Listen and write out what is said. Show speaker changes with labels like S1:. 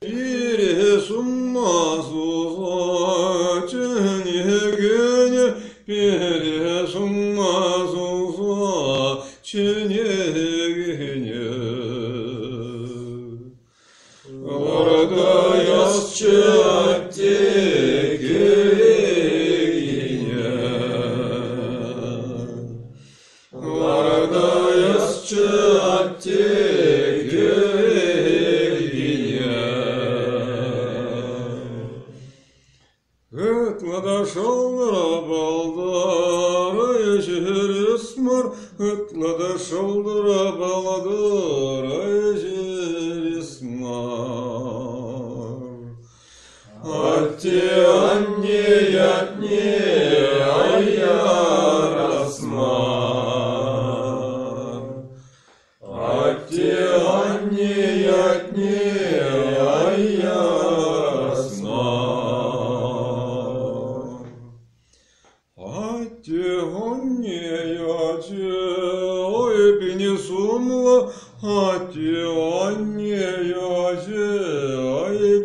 S1: Pire summa susa çenegene pire summa susa çenegene orada yazçı attegine orada yazçı attegine Надошел Рабалдара, через мор, надошел Рабалдара, через мор. Атти анне ятне, ая расмар. Атти анне ятне, ая Ой, бенесумла, ати, анне, яже, ай,